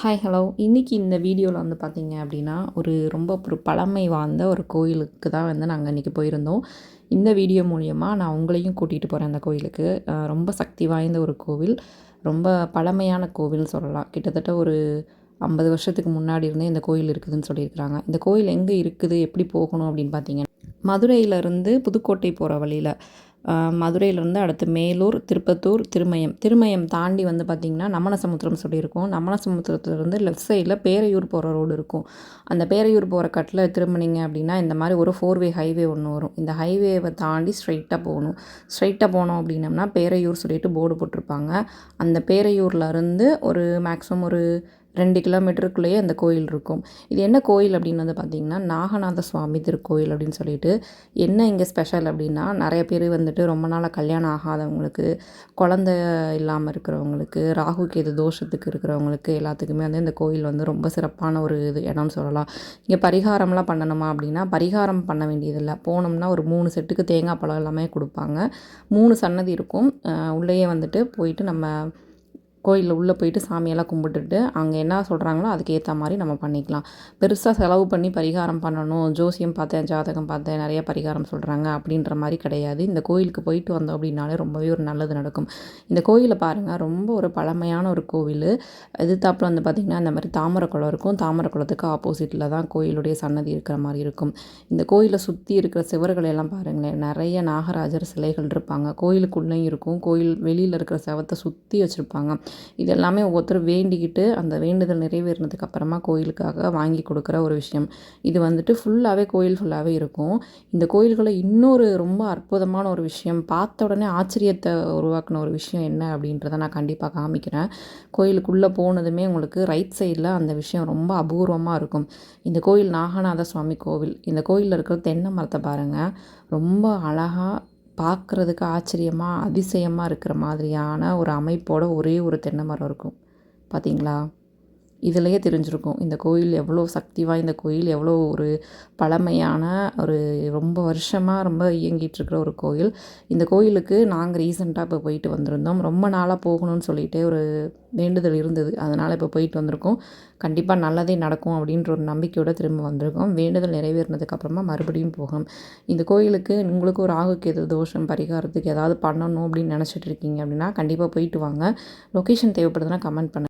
Hi hello இன்றைக்கி இந்த வீடியோவில் வந்து பார்த்திங்க அப்படின்னா ரொம்ப ஒரு பழமை வாய்ந்த ஒரு கோயிலுக்கு தான் வந்து நாங்கள் இன்றைக்கி போயிருந்தோம். இந்த வீடியோ மூலிமா நான் உங்களையும் கூட்டிகிட்டு போகிறேன் அந்த கோயிலுக்கு. ரொம்ப சக்தி வாய்ந்த ஒரு கோவில், ரொம்ப பழமையான கோவில்னு சொல்லலாம். கிட்டத்தட்ட ஒரு 50 வருஷத்துக்கு முன்னாடி இருந்தே இந்த கோயில் இருக்குதுன்னு சொல்லியிருக்கிறாங்க. இந்த கோயில் எங்கே இருக்குது, எப்படி போகணும் அப்படின்னு பார்த்தீங்கன்னா, மதுரையிலேருந்து புதுக்கோட்டை போகிற வழியில், மதுரையிலேருந்து அடுத்து மேலூர், திருப்பத்தூர், திருமயம் தாண்டி வந்து பார்த்திங்கன்னா நம்மனசமுத்திரம் சொல்லியிருக்கோம். நம்மனசமுத்திரத்துலேருந்து லெஃப்ட் சைடில் பேரையூர் போகிற ரோடு இருக்கும். அந்த பேரையூர் போகிற கட்டில் திரும்பினீங்க அப்படின்னா இந்த மாதிரி ஒரு 4 வே ஹைவே ஒன்று வரும். இந்த ஹைவேவை தாண்டி ஸ்ட்ரைட்டாக போகணும். ஸ்ட்ரைட்டாக போனோம் அப்படின்னம்னா பேரையூர் சொல்லிட்டு போர்டு போட்டிருப்பாங்க. அந்த பேரையூர்லேருந்து ஒரு மேக்ஸிமம் ஒரு 2 கிலோமீட்டருக்குள்ளேயே அந்த கோயில் இருக்கும். இது என்ன கோயில் அப்படின்னு வந்து பார்த்திங்கன்னா நாகநாத சுவாமி திருக்கோயில் அப்படின்னு சொல்லிட்டு. என்ன இங்கே ஸ்பெஷல் அப்படின்னா, நிறைய பேர் வந்துட்டு ரொம்ப நாளாக கல்யாணம் ஆகாதவங்களுக்கு, குழந்த இல்லாமல் இருக்கிறவங்களுக்கு, ராகு கேது தோஷத்துக்கு இருக்கிறவங்களுக்கு எல்லாத்துக்குமே வந்து இந்த கோயில் வந்து ரொம்ப சிறப்பான ஒரு இடம்னு சொல்லலாம். இங்கே பரிகாரம்லாம் பண்ணணுமா அப்படின்னா பரிகாரம் பண்ண வேண்டியதில்லை. போனோம்னா ஒரு 3 செட்டுக்கு தேங்காய் பழம் எல்லாமே கொடுப்பாங்க. 3 சன்னதி இருக்கும். உள்ளேயே வந்துட்டு போயிட்டு நம்ம கோயிலில் உள்ளே போயிட்டு சாமியெல்லாம் கும்பிட்டுட்டு அங்கே என்ன சொல்கிறாங்களோ அதுக்கு ஏற்ற மாதிரி நம்ம பண்ணிக்கலாம். பெருசாக செலவு பண்ணி பரிகாரம் பண்ணணும், ஜோசியம் பார்த்தேன், ஜாதகம் பார்த்தேன், நிறைய பரிகாரம் சொல்கிறாங்க அப்படின்ற மாதிரி கிடையாது. இந்த கோயிலுக்கு போயிட்டு வந்தோம் அப்படின்னாலே ரொம்பவே ஒரு நல்லது நடக்கும். இந்த கோயிலை பாருங்கள், ரொம்ப ஒரு பழமையான ஒரு கோவில். எதிர்த்தாப்புல வந்து பார்த்திங்கன்னா இந்த மாதிரி தாமரை குளம் இருக்கும். தாமரை குளத்துக்கு ஆப்போசிட்டில் தான் கோயிலுடைய சன்னதி இருக்கிற மாதிரி இருக்கும். இந்த கோயிலை சுற்றி இருக்கிற சிவர்களை எல்லாம் பாருங்களேன், நிறைய நாகராஜர் சிலைகள் இருப்பாங்க. கோயிலுக்குள்ளேயும் இருக்கும். கோயில் வெளியில் இருக்கிற செவத்தை சுற்றி வச்சுருப்பாங்க. இது எல்லாமே ஒவ்வொருத்தரும் வேண்டிக்கிட்டு அந்த வேண்டுதல் நிறைவேறினதுக்கு அப்புறமா கோயிலுக்காக வாங்கி கொடுக்குற ஒரு விஷயம். இது வந்துட்டு ஃபுல்லாகவே கோயில் ஃபுல்லாகவே இருக்கும். இந்த கோயில்களில் இன்னொரு ரொம்ப அற்புதமான ஒரு விஷயம், பார்த்த உடனே ஆச்சரியத்தை உருவாக்கின ஒரு விஷயம் என்ன அப்படின்றத நான் கண்டிப்பாக காமிக்கிறேன். கோயிலுக்குள்ளே போனதுமே உங்களுக்கு ரைட் சைடில் அந்த விஷயம் ரொம்ப அபூர்வமாக இருக்கும். இந்த கோயில் நாகநாத சுவாமி கோவில். இந்த கோயிலில் இருக்கிற தென்னை மரத்தை பாருங்கள், ரொம்ப அழகாக பார்க்குறதுக்கு ஆச்சரியமாக அதிசயமாக இருக்கிற மாதிரியான ஒரு அமைப்போட ஒரே ஒரு தென்னை மரம் இருக்கும். பார்த்தீங்களா? இதிலேயே தெரிஞ்சிருக்கும் இந்த கோயில் எவ்வளோ சக்தி வாய்ந்த கோயில், எவ்வளோ ஒரு பழமையான ஒரு ரொம்ப வருஷமாக ரொம்ப இயங்கிட்டுருக்கிற ஒரு கோயில். இந்த கோயிலுக்கு நாங்கள் ரீசெண்டாக இப்போ போயிட்டு வந்திருந்தோம். ரொம்ப நாளாக போகணும்னு சொல்லிகிட்டே ஒரு வேண்டுதல் இருந்தது. அதனால் இப்போ போயிட்டு வந்திருக்கோம். கண்டிப்பாக நல்லதே நடக்கும் அப்படின்ற ஒரு நம்பிக்கையோடு திரும்ப வந்திருக்கோம். வேண்டுதல் நிறைவேறினதுக்கப்புறமா மறுபடியும் போகணும். இந்த கோயிலுக்கு உங்களுக்கு ஒரு ராகு கேது தோஷம் பரிகாரத்துக்கு ஏதாவது பண்ணணும் அப்படின்னு நினச்சிட்டு இருக்கீங்க அப்படின்னா கண்டிப்பாக போயிட்டு வாங்க. லொக்கேஷன் தேவைப்படுதுன்னா கமெண்ட் பண்ணுங்கள்.